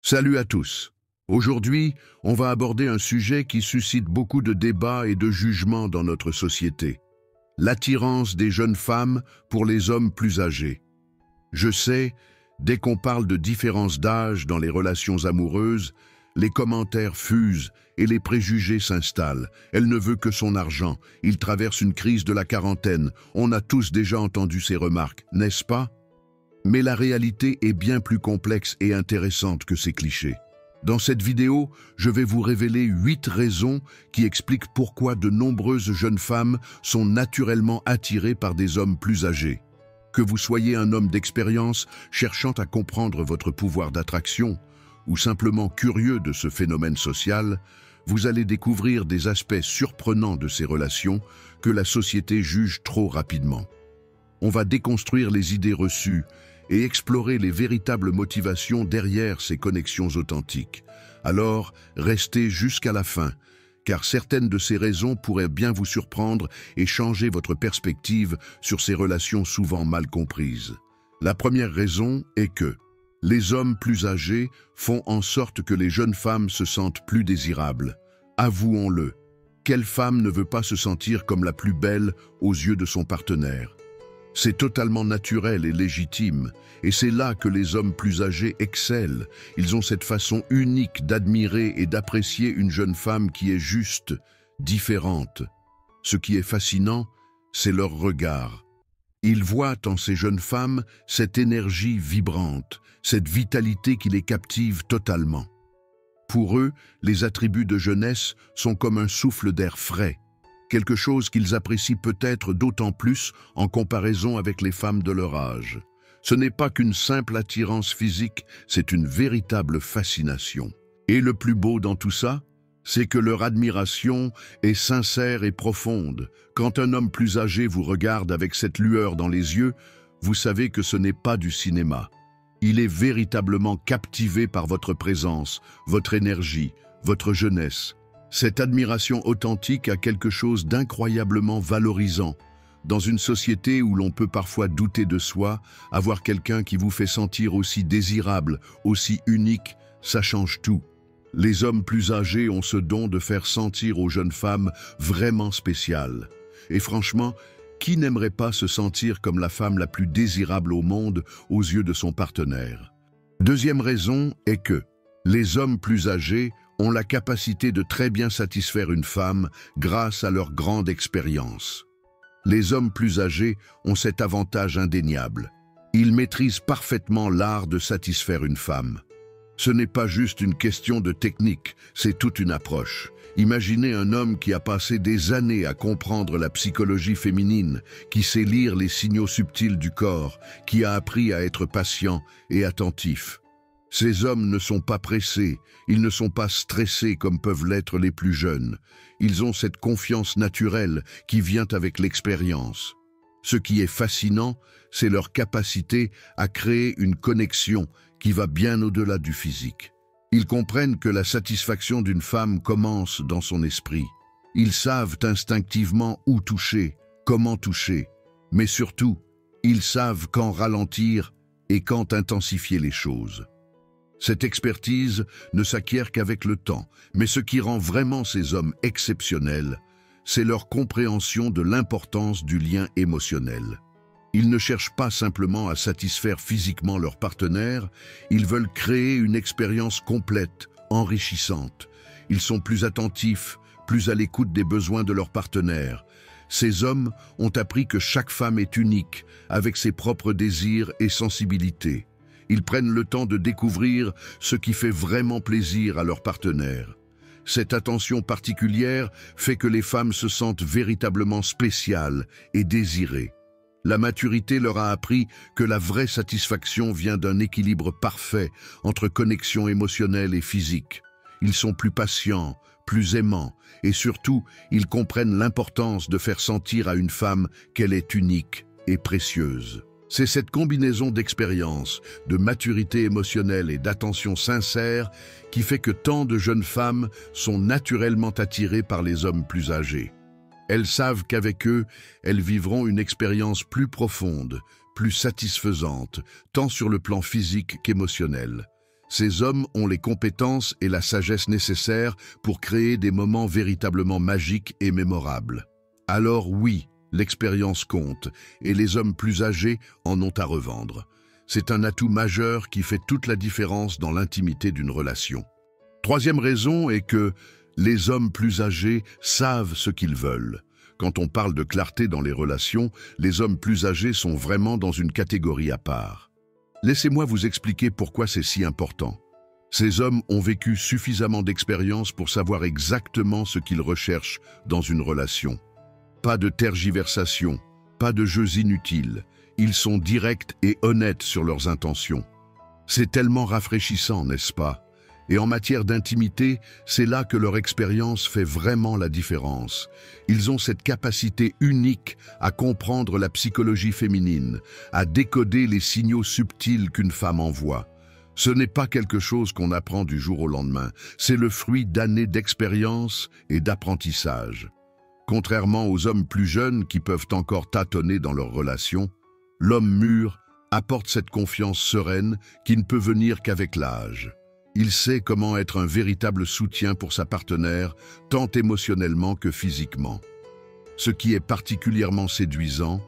Salut à tous. Aujourd'hui, on va aborder un sujet qui suscite beaucoup de débats et de jugements dans notre société. L'attirance des jeunes femmes pour les hommes plus âgés. Je sais, dès qu'on parle de différence d'âge dans les relations amoureuses, les commentaires fusent et les préjugés s'installent. Elle ne veut que son argent. Il traverse une crise de la quarantaine. On a tous déjà entendu ces remarques, n'est-ce pas? Mais la réalité est bien plus complexe et intéressante que ces clichés. Dans cette vidéo, je vais vous révéler 8 raisons qui expliquent pourquoi de nombreuses jeunes femmes sont naturellement attirées par des hommes plus âgés. Que vous soyez un homme d'expérience cherchant à comprendre votre pouvoir d'attraction ou simplement curieux de ce phénomène social, vous allez découvrir des aspects surprenants de ces relations que la société juge trop rapidement. On va déconstruire les idées reçues et explorer les véritables motivations derrière ces connexions authentiques. Alors, restez jusqu'à la fin, car certaines de ces raisons pourraient bien vous surprendre et changer votre perspective sur ces relations souvent mal comprises. La première raison est que les hommes plus âgés font en sorte que les jeunes femmes se sentent plus désirables. Avouons-le, quelle femme ne veut pas se sentir comme la plus belle aux yeux de son partenaire? C'est totalement naturel et légitime, et c'est là que les hommes plus âgés excellent. Ils ont cette façon unique d'admirer et d'apprécier une jeune femme qui est juste, différente. Ce qui est fascinant, c'est leur regard. Ils voient en ces jeunes femmes cette énergie vibrante, cette vitalité qui les captive totalement. Pour eux, les attributs de jeunesse sont comme un souffle d'air frais, quelque chose qu'ils apprécient peut-être d'autant plus en comparaison avec les femmes de leur âge. Ce n'est pas qu'une simple attirance physique, c'est une véritable fascination. Et le plus beau dans tout ça, c'est que leur admiration est sincère et profonde. Quand un homme plus âgé vous regarde avec cette lueur dans les yeux, vous savez que ce n'est pas du cinéma. Il est véritablement captivé par votre présence, votre énergie, votre jeunesse. Cette admiration authentique a quelque chose d'incroyablement valorisant. Dans une société où l'on peut parfois douter de soi, avoir quelqu'un qui vous fait sentir aussi désirable, aussi unique, ça change tout. Les hommes plus âgés ont ce don de faire sentir aux jeunes femmes vraiment spéciales. Et franchement, qui n'aimerait pas se sentir comme la femme la plus désirable au monde aux yeux de son partenaire? Deuxième raison est que les hommes plus âgés ont la capacité de très bien satisfaire une femme grâce à leur grande expérience. Les hommes plus âgés ont cet avantage indéniable. Ils maîtrisent parfaitement l'art de satisfaire une femme. Ce n'est pas juste une question de technique, c'est toute une approche. Imaginez un homme qui a passé des années à comprendre la psychologie féminine, qui sait lire les signaux subtils du corps, qui a appris à être patient et attentif. Ces hommes ne sont pas pressés, ils ne sont pas stressés comme peuvent l'être les plus jeunes. Ils ont cette confiance naturelle qui vient avec l'expérience. Ce qui est fascinant, c'est leur capacité à créer une connexion qui va bien au-delà du physique. Ils comprennent que la satisfaction d'une femme commence dans son esprit. Ils savent instinctivement où toucher, comment toucher, mais surtout, ils savent quand ralentir et quand intensifier les choses. Cette expertise ne s'acquiert qu'avec le temps, mais ce qui rend vraiment ces hommes exceptionnels, c'est leur compréhension de l'importance du lien émotionnel. Ils ne cherchent pas simplement à satisfaire physiquement leur partenaire, ils veulent créer une expérience complète, enrichissante. Ils sont plus attentifs, plus à l'écoute des besoins de leur partenaire. Ces hommes ont appris que chaque femme est unique, avec ses propres désirs et sensibilités. Ils prennent le temps de découvrir ce qui fait vraiment plaisir à leur partenaire. Cette attention particulière fait que les femmes se sentent véritablement spéciales et désirées. La maturité leur a appris que la vraie satisfaction vient d'un équilibre parfait entre connexion émotionnelle et physique. Ils sont plus patients, plus aimants, et surtout, ils comprennent l'importance de faire sentir à une femme qu'elle est unique et précieuse. C'est cette combinaison d'expérience, de maturité émotionnelle et d'attention sincère qui fait que tant de jeunes femmes sont naturellement attirées par les hommes plus âgés. Elles savent qu'avec eux, elles vivront une expérience plus profonde, plus satisfaisante, tant sur le plan physique qu'émotionnel. Ces hommes ont les compétences et la sagesse nécessaires pour créer des moments véritablement magiques et mémorables. Alors oui, l'expérience compte, et les hommes plus âgés en ont à revendre. C'est un atout majeur qui fait toute la différence dans l'intimité d'une relation. Troisième raison est que les hommes plus âgés savent ce qu'ils veulent. Quand on parle de clarté dans les relations, les hommes plus âgés sont vraiment dans une catégorie à part. Laissez-moi vous expliquer pourquoi c'est si important. Ces hommes ont vécu suffisamment d'expérience pour savoir exactement ce qu'ils recherchent dans une relation. Pas de tergiversation, pas de jeux inutiles. Ils sont directs et honnêtes sur leurs intentions. C'est tellement rafraîchissant, n'est-ce pas? Et en matière d'intimité, c'est là que leur expérience fait vraiment la différence. Ils ont cette capacité unique à comprendre la psychologie féminine, à décoder les signaux subtils qu'une femme envoie. Ce n'est pas quelque chose qu'on apprend du jour au lendemain, c'est le fruit d'années d'expérience et d'apprentissage. Contrairement aux hommes plus jeunes qui peuvent encore tâtonner dans leurs relations, l'homme mûr apporte cette confiance sereine qui ne peut venir qu'avec l'âge. Il sait comment être un véritable soutien pour sa partenaire, tant émotionnellement que physiquement. Ce qui est particulièrement séduisant,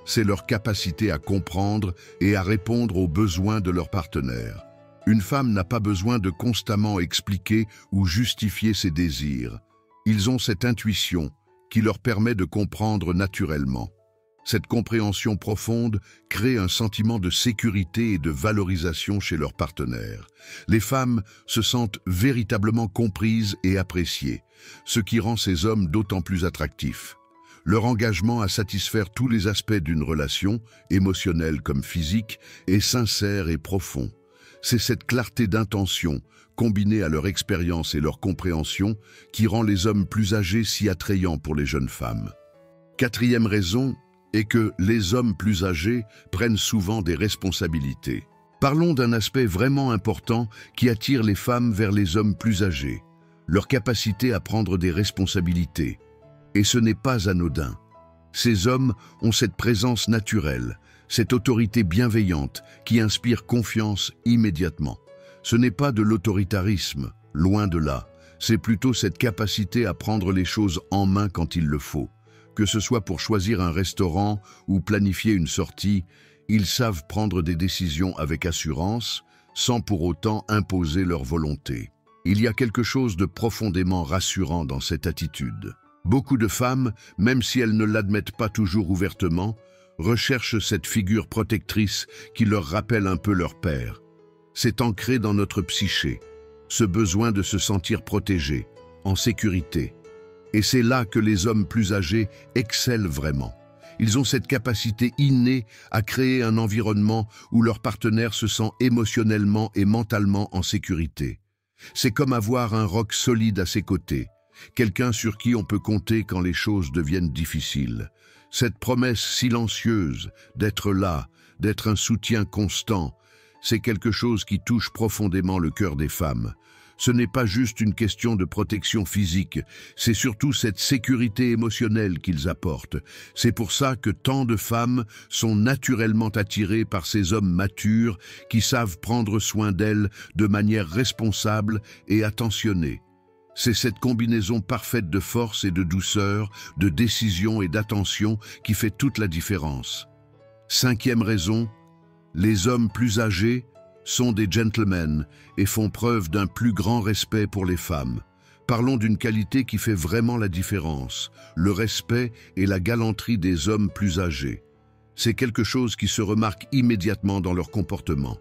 c'est leur capacité à comprendre et à répondre aux besoins de leur partenaire. Une femme n'a pas besoin de constamment expliquer ou justifier ses désirs. Ils ont cette intuition qui leur permet de comprendre naturellement. Cette compréhension profonde crée un sentiment de sécurité et de valorisation chez leur partenaire. Les femmes se sentent véritablement comprises et appréciées, ce qui rend ces hommes d'autant plus attractifs. Leur engagement à satisfaire tous les aspects d'une relation, émotionnelle comme physique, est sincère et profond. C'est cette clarté d'intention, combinée à leur expérience et leur compréhension, qui rend les hommes plus âgés si attrayants pour les jeunes femmes. Quatrième raison est que les hommes plus âgés prennent souvent des responsabilités. Parlons d'un aspect vraiment important qui attire les femmes vers les hommes plus âgés, leur capacité à prendre des responsabilités. Et ce n'est pas anodin. Ces hommes ont cette présence naturelle, cette autorité bienveillante qui inspire confiance immédiatement. Ce n'est pas de l'autoritarisme, loin de là. C'est plutôt cette capacité à prendre les choses en main quand il le faut. Que ce soit pour choisir un restaurant ou planifier une sortie, ils savent prendre des décisions avec assurance, sans pour autant imposer leur volonté. Il y a quelque chose de profondément rassurant dans cette attitude. Beaucoup de femmes, même si elles ne l'admettent pas toujours ouvertement, recherchent cette figure protectrice qui leur rappelle un peu leur père. C'est ancré dans notre psyché, ce besoin de se sentir protégé, en sécurité. Et c'est là que les hommes plus âgés excellent vraiment. Ils ont cette capacité innée à créer un environnement où leur partenaire se sent émotionnellement et mentalement en sécurité. C'est comme avoir un roc solide à ses côtés, quelqu'un sur qui on peut compter quand les choses deviennent difficiles. Cette promesse silencieuse d'être là, d'être un soutien constant, c'est quelque chose qui touche profondément le cœur des femmes. Ce n'est pas juste une question de protection physique, c'est surtout cette sécurité émotionnelle qu'ils apportent. C'est pour ça que tant de femmes sont naturellement attirées par ces hommes matures qui savent prendre soin d'elles de manière responsable et attentionnée. C'est cette combinaison parfaite de force et de douceur, de décision et d'attention qui fait toute la différence. Cinquième raison, les hommes plus âgés sont des gentlemen et font preuve d'un plus grand respect pour les femmes. Parlons d'une qualité qui fait vraiment la différence, le respect et la galanterie des hommes plus âgés. C'est quelque chose qui se remarque immédiatement dans leur comportement.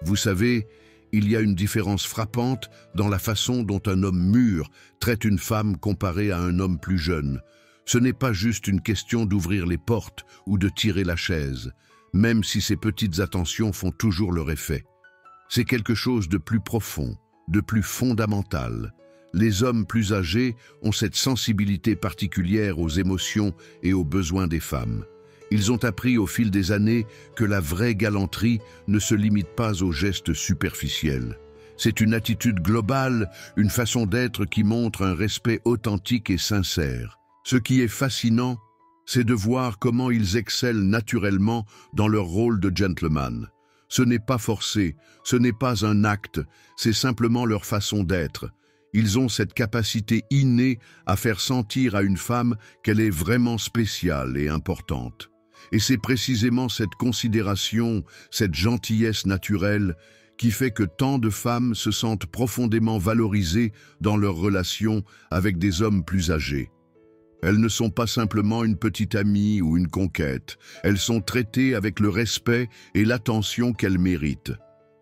Vous savez, il y a une différence frappante dans la façon dont un homme mûr traite une femme comparée à un homme plus jeune. Ce n'est pas juste une question d'ouvrir les portes ou de tirer la chaise, même si ces petites attentions font toujours leur effet. C'est quelque chose de plus profond, de plus fondamental. Les hommes plus âgés ont cette sensibilité particulière aux émotions et aux besoins des femmes. Ils ont appris au fil des années que la vraie galanterie ne se limite pas aux gestes superficiels. C'est une attitude globale, une façon d'être qui montre un respect authentique et sincère. Ce qui est fascinant, c'est de voir comment ils excellent naturellement dans leur rôle de gentleman. Ce n'est pas forcé, ce n'est pas un acte, c'est simplement leur façon d'être. Ils ont cette capacité innée à faire sentir à une femme qu'elle est vraiment spéciale et importante. Et c'est précisément cette considération, cette gentillesse naturelle, qui fait que tant de femmes se sentent profondément valorisées dans leurs relations avec des hommes plus âgés. Elles ne sont pas simplement une petite amie ou une conquête, elles sont traitées avec le respect et l'attention qu'elles méritent.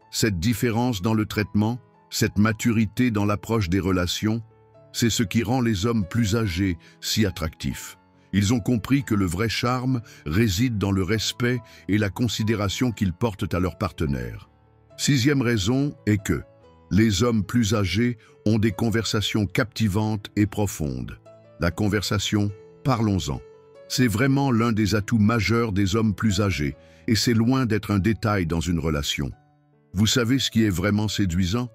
Cette différence dans le traitement, cette maturité dans l'approche des relations, c'est ce qui rend les hommes plus âgés si attractifs. Ils ont compris que le vrai charme réside dans le respect et la considération qu'ils portent à leur partenaire. Sixième raison est que les hommes plus âgés ont des conversations captivantes et profondes. La conversation, parlons-en. C'est vraiment l'un des atouts majeurs des hommes plus âgés et c'est loin d'être un détail dans une relation. Vous savez ce qui est vraiment séduisant?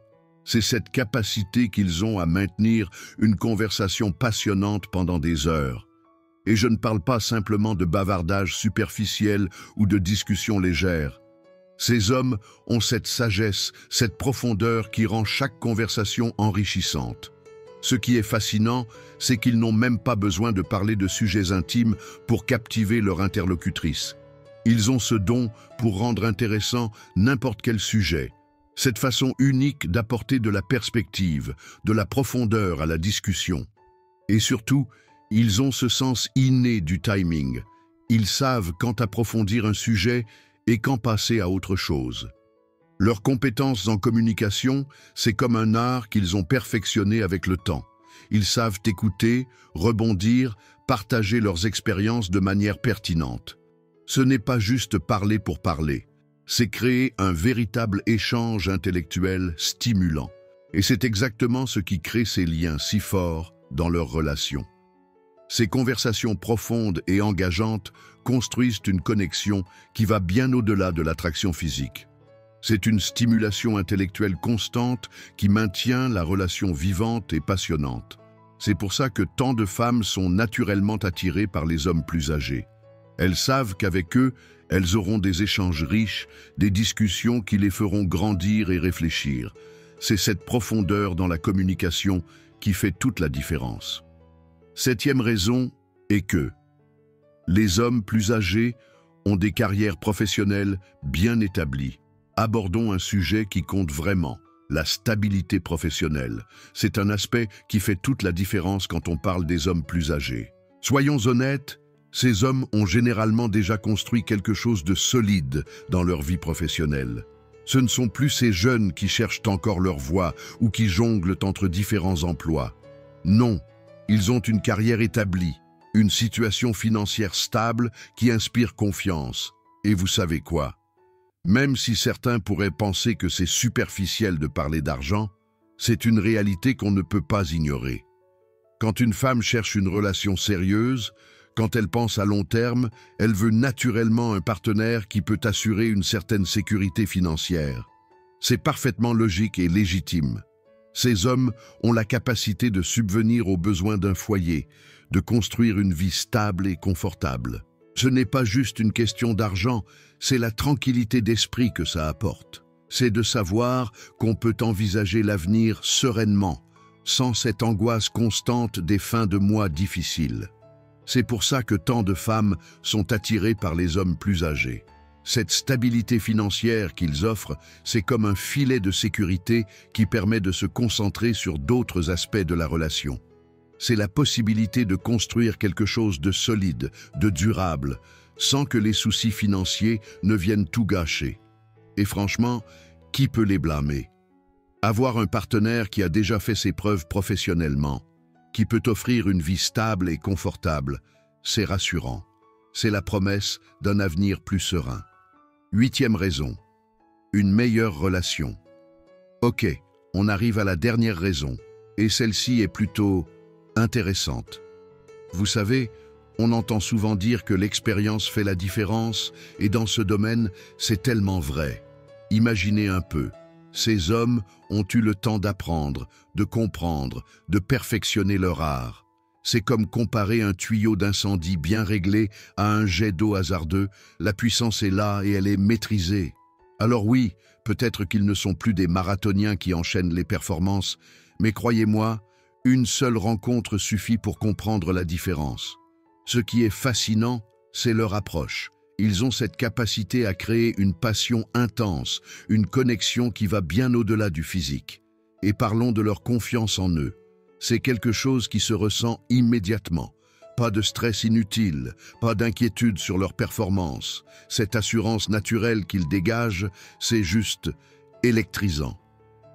C'est cette capacité qu'ils ont à maintenir une conversation passionnante pendant des heures. Et je ne parle pas simplement de bavardage superficiel ou de discussions légères. Ces hommes ont cette sagesse, cette profondeur qui rend chaque conversation enrichissante. Ce qui est fascinant, c'est qu'ils n'ont même pas besoin de parler de sujets intimes pour captiver leur interlocutrice. Ils ont ce don pour rendre intéressant n'importe quel sujet. Cette façon unique d'apporter de la perspective, de la profondeur à la discussion. Et surtout, ils ont ce sens inné du timing. Ils savent quand approfondir un sujet et quand passer à autre chose. Leurs compétences en communication, c'est comme un art qu'ils ont perfectionné avec le temps. Ils savent écouter, rebondir, partager leurs expériences de manière pertinente. Ce n'est pas juste parler pour parler, c'est créer un véritable échange intellectuel stimulant. Et c'est exactement ce qui crée ces liens si forts dans leurs relations. Ces conversations profondes et engageantes construisent une connexion qui va bien au-delà de l'attraction physique. C'est une stimulation intellectuelle constante qui maintient la relation vivante et passionnante. C'est pour ça que tant de femmes sont naturellement attirées par les hommes plus âgés. Elles savent qu'avec eux, elles auront des échanges riches, des discussions qui les feront grandir et réfléchir. C'est cette profondeur dans la communication qui fait toute la différence. Septième raison est que les hommes plus âgés ont des carrières professionnelles bien établies. Abordons un sujet qui compte vraiment, la stabilité professionnelle. C'est un aspect qui fait toute la différence quand on parle des hommes plus âgés. Soyons honnêtes, ces hommes ont généralement déjà construit quelque chose de solide dans leur vie professionnelle. Ce ne sont plus ces jeunes qui cherchent encore leur voie ou qui jonglent entre différents emplois. Non, ils ont une carrière établie, une situation financière stable qui inspire confiance. Et vous savez quoi? Même si certains pourraient penser que c'est superficiel de parler d'argent, c'est une réalité qu'on ne peut pas ignorer. Quand une femme cherche une relation sérieuse, quand elle pense à long terme, elle veut naturellement un partenaire qui peut assurer une certaine sécurité financière. C'est parfaitement logique et légitime. Ces hommes ont la capacité de subvenir aux besoins d'un foyer, de construire une vie stable et confortable. Ce n'est pas juste une question d'argent, c'est la tranquillité d'esprit que ça apporte. C'est de savoir qu'on peut envisager l'avenir sereinement, sans cette angoisse constante des fins de mois difficiles. C'est pour ça que tant de femmes sont attirées par les hommes plus âgés. Cette stabilité financière qu'ils offrent, c'est comme un filet de sécurité qui permet de se concentrer sur d'autres aspects de la relation. C'est la possibilité de construire quelque chose de solide, de durable, sans que les soucis financiers ne viennent tout gâcher. Et franchement, qui peut les blâmer? Avoir un partenaire qui a déjà fait ses preuves professionnellement, qui peut offrir une vie stable et confortable, c'est rassurant. C'est la promesse d'un avenir plus serein. Huitième raison, une meilleure relation. Ok, on arrive à la dernière raison, et celle-ci est plutôt intéressante. Vous savez, on entend souvent dire que l'expérience fait la différence, et dans ce domaine, c'est tellement vrai. Imaginez un peu, ces hommes ont eu le temps d'apprendre, de comprendre, de perfectionner leur art. C'est comme comparer un tuyau d'incendie bien réglé à un jet d'eau hasardeux. La puissance est là et elle est maîtrisée. Alors oui, peut-être qu'ils ne sont plus des marathoniens qui enchaînent les performances, mais croyez-moi, une seule rencontre suffit pour comprendre la différence. Ce qui est fascinant, c'est leur approche. Ils ont cette capacité à créer une passion intense, une connexion qui va bien au-delà du physique. Et parlons de leur confiance en eux. C'est quelque chose qui se ressent immédiatement. Pas de stress inutile, pas d'inquiétude sur leur performance. Cette assurance naturelle qu'ils dégagent, c'est juste électrisant.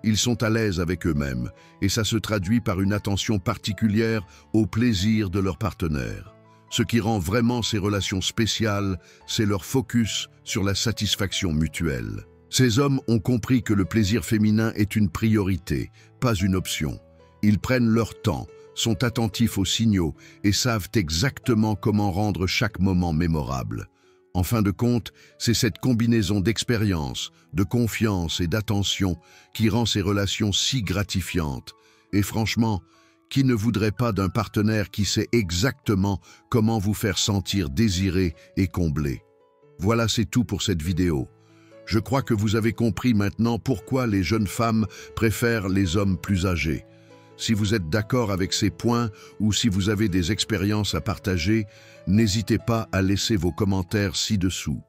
Ils sont à l'aise avec eux-mêmes et ça se traduit par une attention particulière au plaisir de leur partenaire. Ce qui rend vraiment ces relations spéciales, c'est leur focus sur la satisfaction mutuelle. Ces hommes ont compris que le plaisir féminin est une priorité, pas une option. Ils prennent leur temps, sont attentifs aux signaux et savent exactement comment rendre chaque moment mémorable. En fin de compte, c'est cette combinaison d'expérience, de confiance et d'attention qui rend ces relations si gratifiantes. Et franchement, qui ne voudrait pas d'un partenaire qui sait exactement comment vous faire sentir désiré et comblé? Voilà, c'est tout pour cette vidéo. Je crois que vous avez compris maintenant pourquoi les jeunes femmes préfèrent les hommes plus âgés. Si vous êtes d'accord avec ces points ou si vous avez des expériences à partager, n'hésitez pas à laisser vos commentaires ci-dessous.